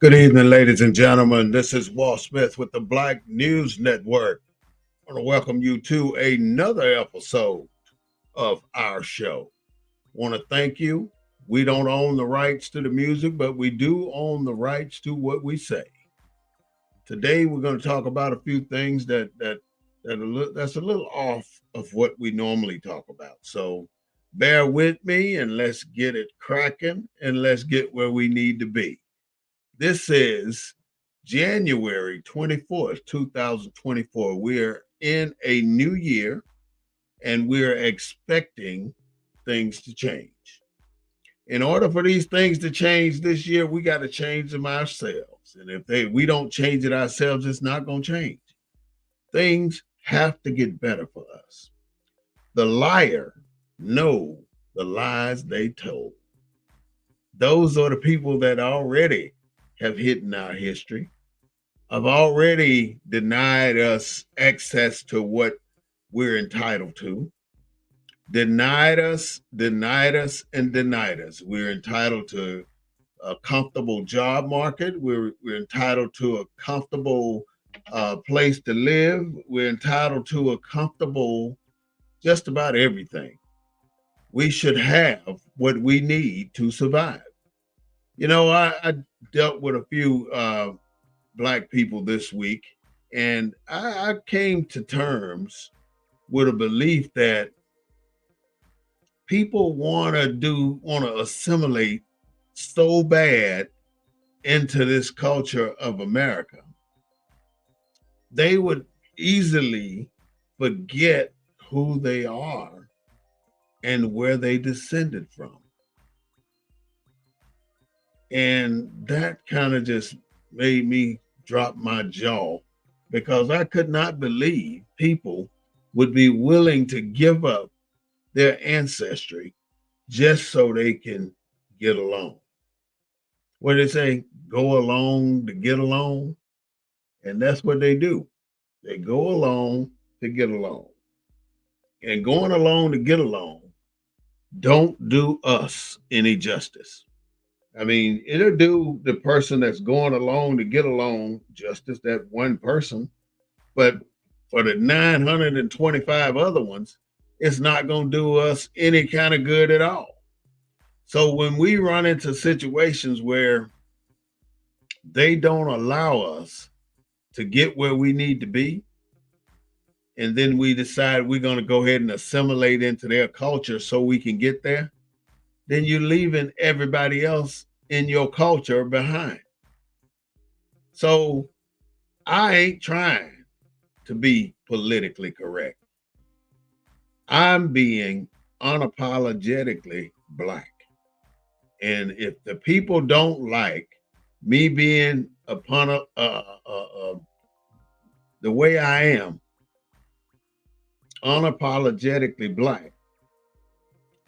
Good evening, ladies and gentlemen. This is Walt Smith with the Black News Network. I want to welcome you to another episode of our show. I want to thank you. We don't own the rights to the music, but we do own the rights to what we say. Today, we're going to talk about a few things that's a little off of what we normally talk about. So bear with me and let's get it cracking and let's get where we need to be. This is January 24th, 2024. We're in a new year and we're expecting things to change. In order for these things to change this year, we got to change them ourselves. And if we don't change it ourselves, it's not going to change. Things have to get better for us. The liar know the lies they told. Those are the people that already have hidden our history, have already denied us access to what we're entitled to, denied us, and denied us. We're entitled to a comfortable job market. We're entitled to a comfortable place to live. We're entitled to a comfortable just about everything. We should have what we need to survive. You know, I dealt with a few Black people this week, and I came to terms with a belief that people want to assimilate so bad into this culture of America. They would easily forget who they are and where they descended from. And that kind of just made me drop my jaw because I could not believe people would be willing to give up their ancestry just so they can get along. What do they say? Go along to get along. And that's what they do. They go along to get along. And going along to get along don't do us any justice. I mean, it'll do the person that's going along to get along justice, that one person. But for the 925 other ones, it's not going to do us any kind of good at all. So when we run into situations where they don't allow us to get where we need to be, and then we decide we're going to go ahead and assimilate into their culture so we can get there, then you're leaving everybody else in your culture behind. So I ain't trying to be politically correct. I'm being unapologetically Black. And if the people don't like me being the way I am, unapologetically Black,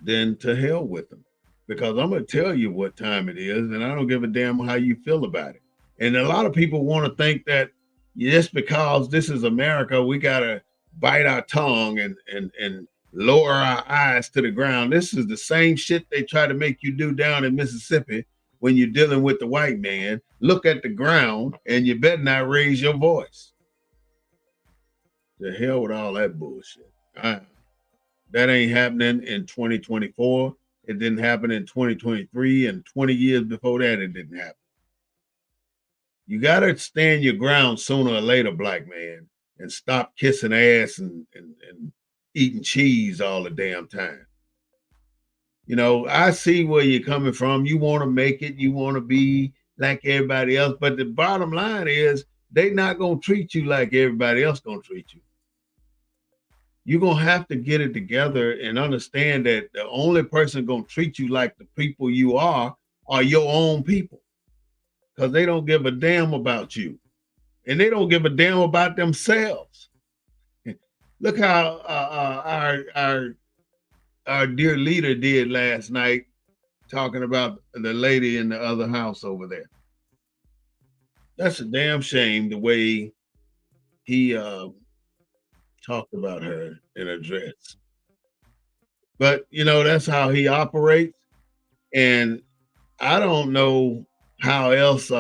then to hell with them. Because I'm going to tell you what time it is, and I don't give a damn how you feel about it. And a lot of people want to think that just because this is America, we got to bite our tongue and lower our eyes to the ground. This is the same shit they try to make you do down in Mississippi when you're dealing with the white man. Look at the ground, and you better not raise your voice. The hell with all that bullshit. That ain't happening in 2024. It didn't happen in 2023, and 20 years before that, it didn't happen. You got to stand your ground sooner or later, Black man, and stop kissing ass and eating cheese all the damn time. I see where you're coming from. You want to make it, you want to be like everybody else. But the bottom line is they not gonna treat you like everybody else gonna treat you. You're gonna have to get it together and understand that the only person gonna treat you like the people you are your own people. Because they don't give a damn about you. And they don't give a damn about themselves. Look how our dear leader did last night talking about the lady in the other house over there. That's a damn shame the way he talked about her in a dress. But that's how he operates, and I don't know how else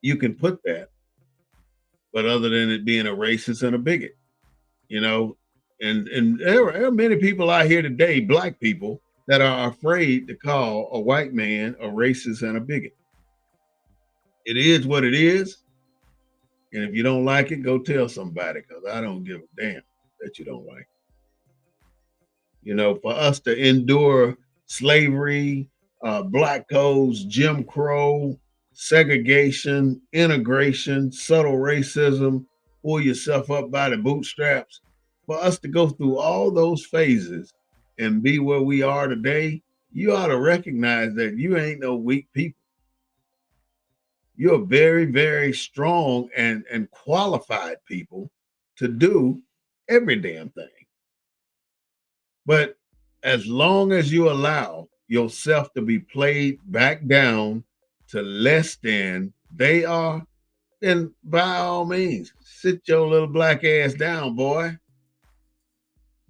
you can put that, but other than it being a racist and a bigot, you know. And there are many people out here today, black people, that are afraid to call a white man a racist and a bigot. It is what it is. And if you don't like it, go tell somebody because I don't give a damn that you don't like it. For us to endure slavery, black codes, Jim Crow, segregation, integration, subtle racism, pull yourself up by the bootstraps, for us to go through all those phases and be where we are today, you ought to recognize that you ain't no weak people. You're very, very strong and qualified people to do every damn thing. But as long as you allow yourself to be played back down to less than they are, then by all means, sit your little black ass down, boy,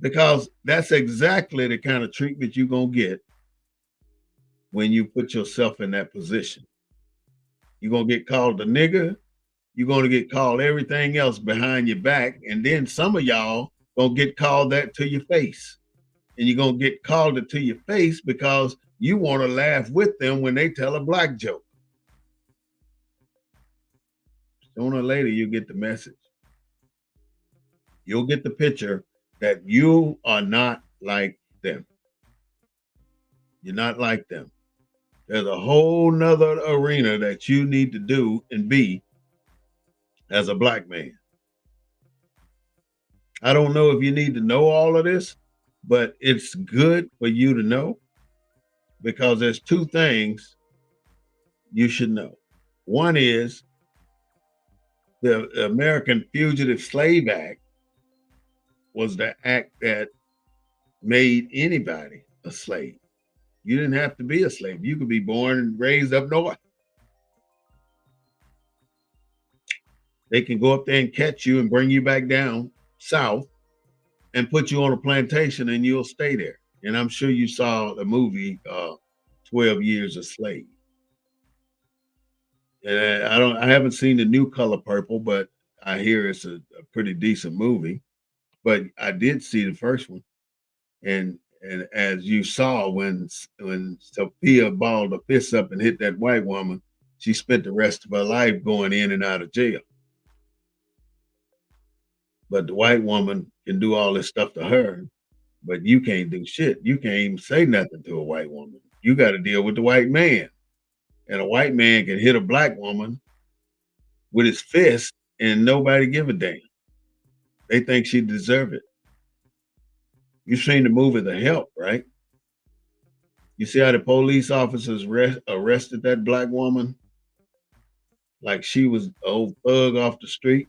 because that's exactly the kind of treatment you're going to get when you put yourself in that position. You're going to get called a nigger. You're going to get called everything else behind your back. And then some of y'all going to get called that to your face. And you're going to get called it to your face because you want to laugh with them when they tell a black joke. Sooner or later, you get the message. You'll get the picture that you are not like them. You're not like them. There's a whole nother arena that you need to do and be as a black man. I don't know if you need to know all of this, but it's good for you to know because there's two things you should know. One is the American Fugitive Slave Act was the act that made anybody a slave. You didn't have to be a slave. You could be born and raised up north. They can go up there and catch you and bring you back down south and put you on a plantation and you'll stay there. And I'm sure you saw the movie 12 Years a Slave. And I haven't seen the new Color Purple, but I hear it's a pretty decent movie. But I did see the first one. And as you saw when Sophia balled her fist up and hit that white woman, she spent the rest of her life going in and out of jail. But the white woman can do all this stuff to her, but you can't do shit. You can't even say nothing to a white woman. You got to deal with the white man. And a white man can hit a black woman with his fist and nobody give a damn. They think she deserve it. You seen the movie The Help, right? You see how the police officers arrested that black woman like she was an old thug off the street?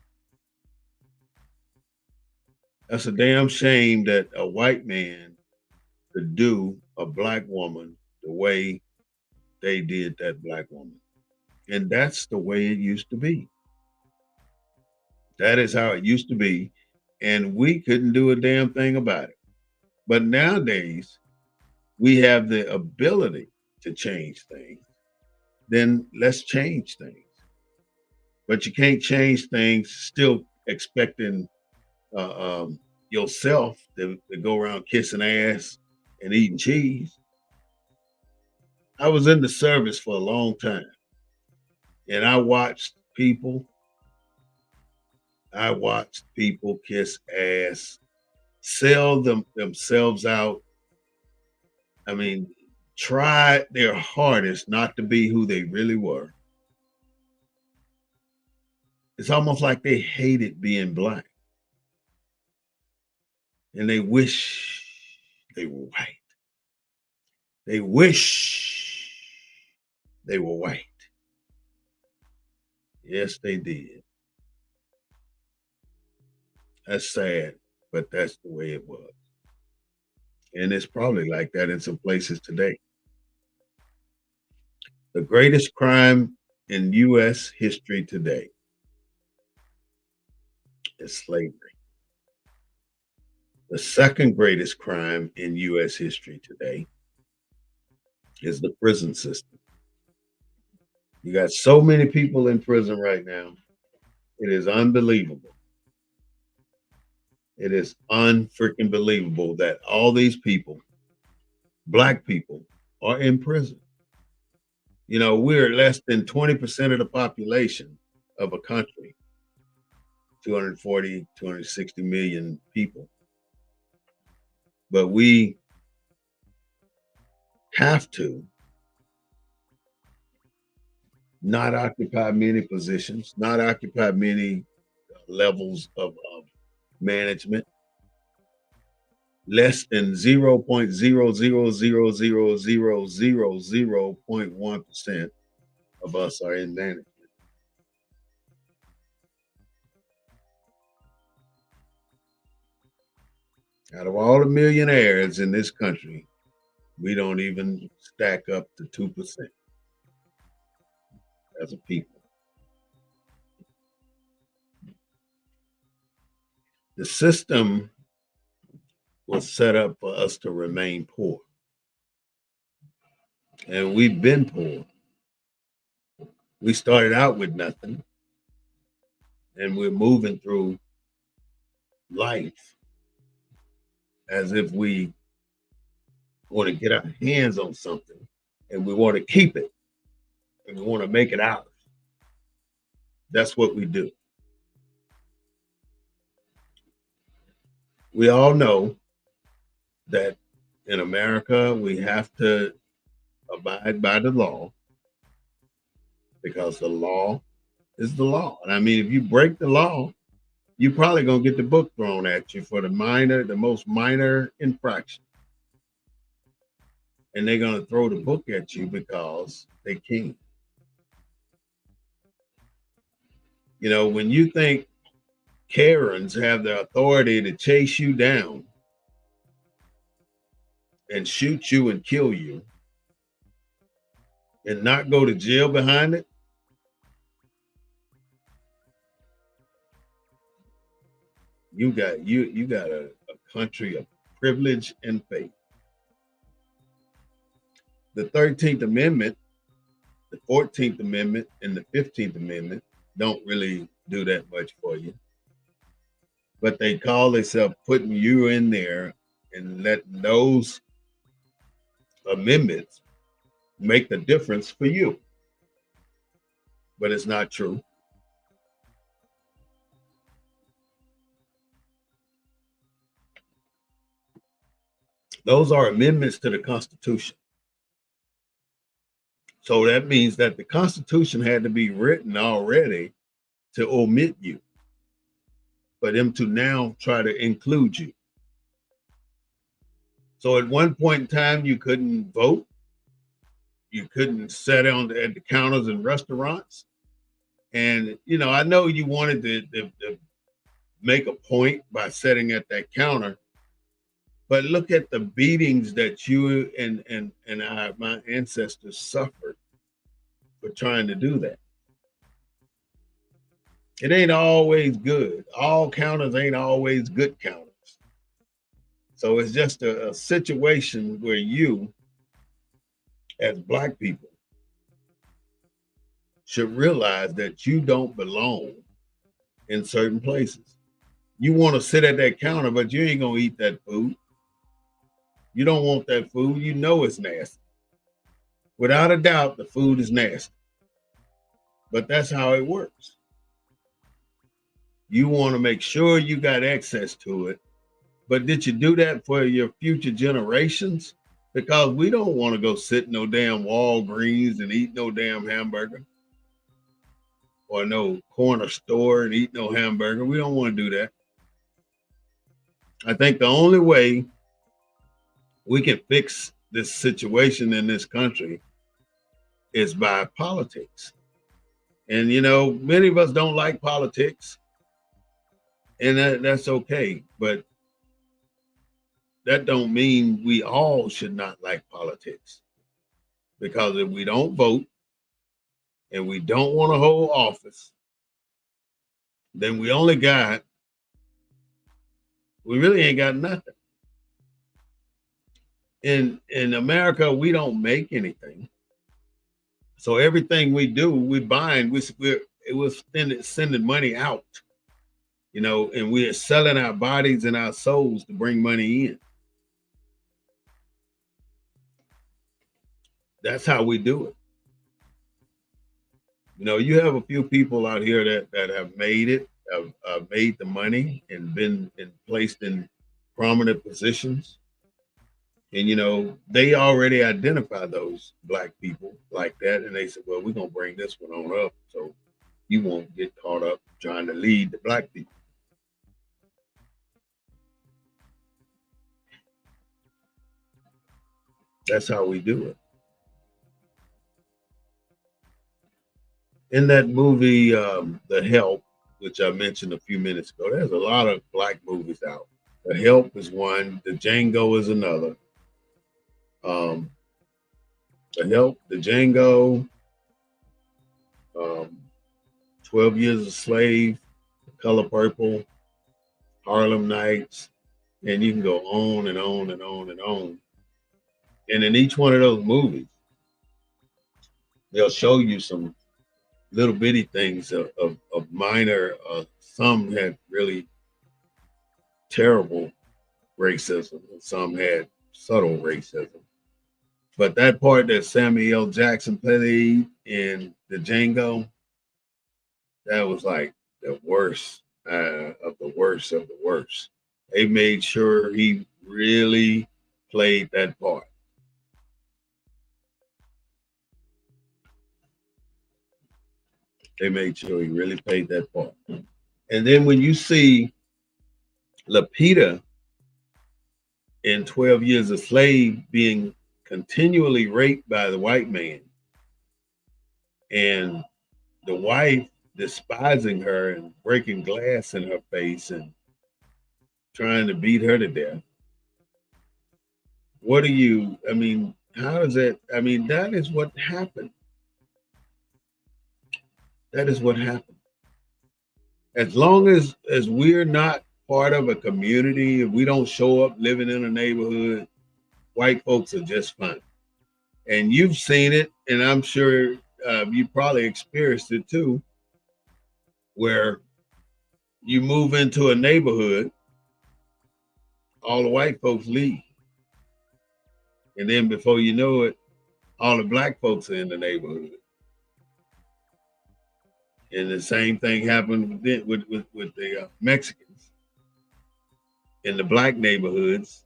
That's a damn shame that a white man could do a black woman the way they did that black woman. And that's the way it used to be. That is how it used to be. And we couldn't do a damn thing about it. But nowadays, we have the ability to change things. Then let's change things. But you can't change things still expecting yourself to go around kissing ass and eating cheese. I was in the service for a long time and I watched people kiss ass, sell themselves out I mean, tried their hardest not to be who they really were. It's almost like they hated being black and they wish they were white. They wish they were white. Yes, they did. That's sad, but that's the way it was. And it's probably like that in some places today. The greatest crime in U.S. history today is slavery. The second greatest crime in U.S. history today is the prison system. You got so many people in prison right now. It is unbelievable. It is unfreaking believable that all these people, black people, are in prison. You know, we're less than 20% of the population of a country, 240, 260 million people. But we have to not occupy many positions, not occupy many levels of management. Less than 0.0000000.1% of us are in management. Out of all the millionaires in this country, we don't even stack up to 2% as a people. The system was set up for us to remain poor. And we've been poor. We started out with nothing, and we're moving through life as if we want to get our hands on something and we want to keep it and we want to make it ours. That's what we do. We all know that in America, we have to abide by the law because the law is the law. And I mean, if you break the law, you're probably going to get the book thrown at you for the most minor infraction. And they're going to throw the book at you because they can. You know, when you think Karens have the authority to chase you down and shoot you and kill you and not go to jail behind it, you got a country of privilege and faith. The 13th Amendment, the 14th Amendment, and the 15th Amendment don't really do that much for you. But they call themselves putting you in there and letting those amendments make the difference for you. But it's not true. Those are amendments to the Constitution. So that means that the Constitution had to be written already to omit you, for them to now try to include you. So at one point in time, you couldn't vote, you couldn't sit at the counters in restaurants. And, you know, I know you wanted to make a point by sitting at that counter, but look at the beatings that you and my ancestors suffered for trying to do that. It ain't always good. All counters ain't always good counters. So it's just a situation where you, as black people, should realize that you don't belong in certain places. You want to sit at that counter, but you ain't gonna eat that food. You don't want that food. You know it's nasty. Without a doubt, the food is nasty. But that's how it works. You want to make sure you got access to it. But did you do that for your future generations? because we don't want to go sit in no damn Walgreens and eat no damn hamburger or no corner store and eat no hamburger. We don't want to do that. I think the only way we can fix this situation in this country is by politics. And you know, many of us don't like politics, and that's okay. But that don't mean we all should not like politics. Because if we don't vote and we don't want to hold office, then we really ain't got nothing. In America, we don't make anything. So everything we do, we buying, we're sending money out, you know, and we are selling our bodies and our souls to bring money in. That's how we do it. You know, you have a few people out here that have made it, have made the money and been placed in prominent positions. And you know, they already identify those black people like that, and they said, "Well, we're gonna bring this one on up, so you won't get caught up trying to lead the black people." That's how we do it. In that movie, The Help, which I mentioned a few minutes ago, there's a lot of black movies out. The Help is one. The Django is another. Um, the Help, the Django, um, 12 Years a Slave, Color Purple, Harlem Nights, and you can go on and on and on and on. And in each one of those movies, they'll show you some little bitty things of minor. Some had really terrible racism, and some had subtle racism. But that part that Samuel L. Jackson played in the Django, that was like the worst of the worst of the worst. They made sure he really played that part. They made sure he really played that part. And then when you see Lapita in 12 Years a Slave being continually raped by the white man and the wife despising her and breaking glass in her face and trying to beat her to death. What do you, I mean, how does that, I mean, that is what happened. That is what happened. As long as we're not part of a community, if we don't show up living in a neighborhood, white folks are just fine. And you've seen it, and I'm sure you probably experienced it too, where you move into a neighborhood, all the white folks leave, and then before you know it, all the black folks are in the neighborhood. And the same thing happened with the Mexicans in the black neighborhoods.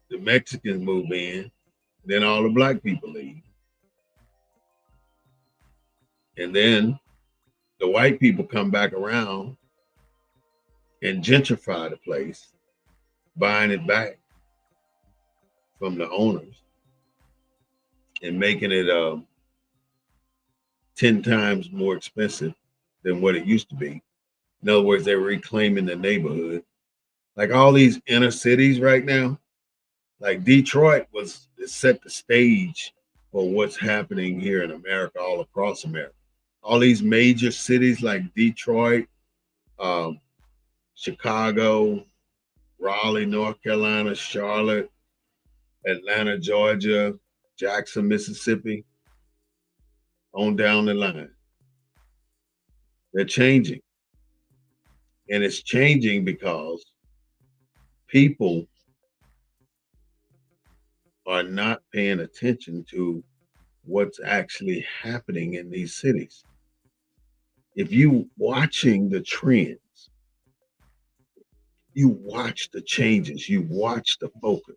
The Mexicans move in, then all the black people leave, and then the white people come back around and gentrify the place, buying it back from the owners and making it 10 times more expensive than what it used to be. In other words, they're reclaiming the neighborhood. Like all these inner cities right now, like Detroit was set the stage for what's happening here in America, all across America. All these major cities like Detroit, um, Chicago, Raleigh, North Carolina, Charlotte, Atlanta, Georgia, Jackson, Mississippi, on down the line. They're changing. And it's changing because people are not paying attention to what's actually happening in these cities. If you watching the trends, you watch the changes, you watch the focus.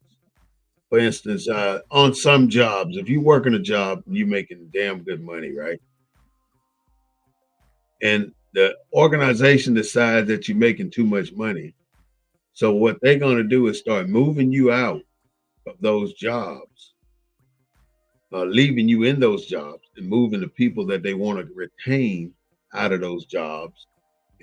For instance, on some jobs, if you work in a job, you're making damn good money, right? And the organization decides that you're making too much money. So what they're going to do is start moving you out of those jobs, leaving you in those jobs and moving the people that they want to retain out of those jobs.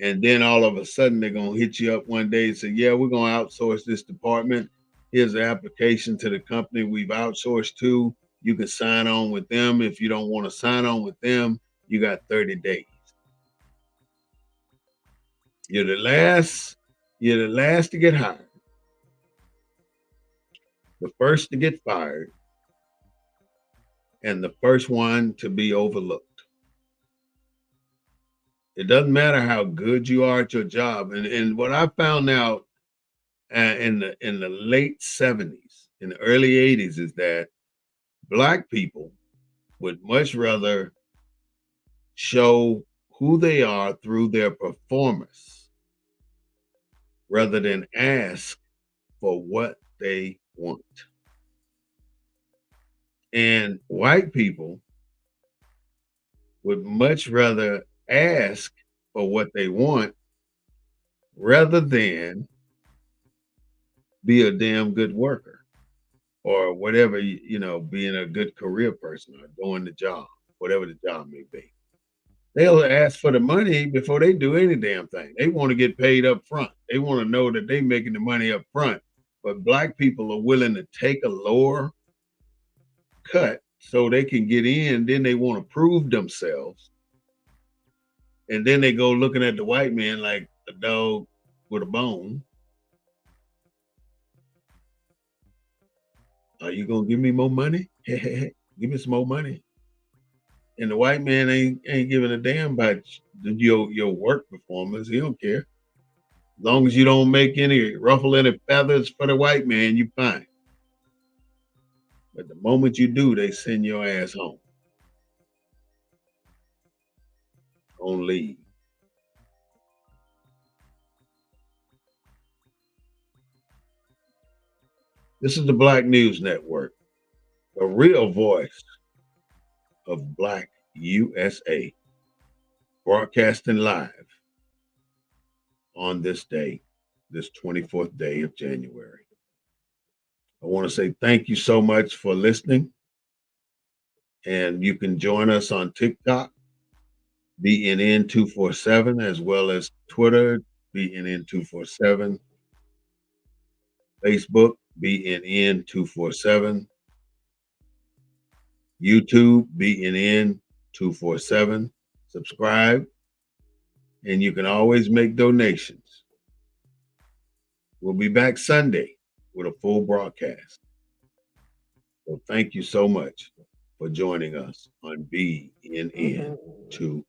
And then all of a sudden they're going to hit you up one day and say, yeah, we're going to outsource this department. Here's the application to the company we've outsourced to. You can sign on with them. If you don't want to sign on with them, you got 30 days. You're the last, you're the last to get hired, the first to get fired, and the first one to be overlooked. It doesn't matter how good you are at your job. And what I found out in the late 70s, in the early 80s, is that Black people would much rather show who they are through their performance rather than ask for what they want. And white people would much rather ask for what they want rather than be a damn good worker or whatever, being a good career person or doing the job, whatever the job may be. They'll ask for the money before they do any damn thing. They want to get paid up front. They want to know that they're making the money up front. But Black people are willing to take a lower cut so they can get in. Then they want to prove themselves. And then they go looking at the white man like a dog with a bone. Are you gonna give me more money? Give me some more money. And the white man ain't giving a damn about your work performance. He don't care. As long as you don't make any ruffle any feathers for the white man, you fine. But the moment you do, they send your ass home on leave. This is the Black News Network, the real voice of Black USA, broadcasting live on this day, this 24th day of January. I want to say thank you so much for listening. And you can join us on TikTok, BNN247, as well as Twitter, BNN247, Facebook, BNN247, YouTube, BNN247. Subscribe, and you can always make donations. We'll be back Sunday with a full broadcast. So thank you so much for joining us on BNN247.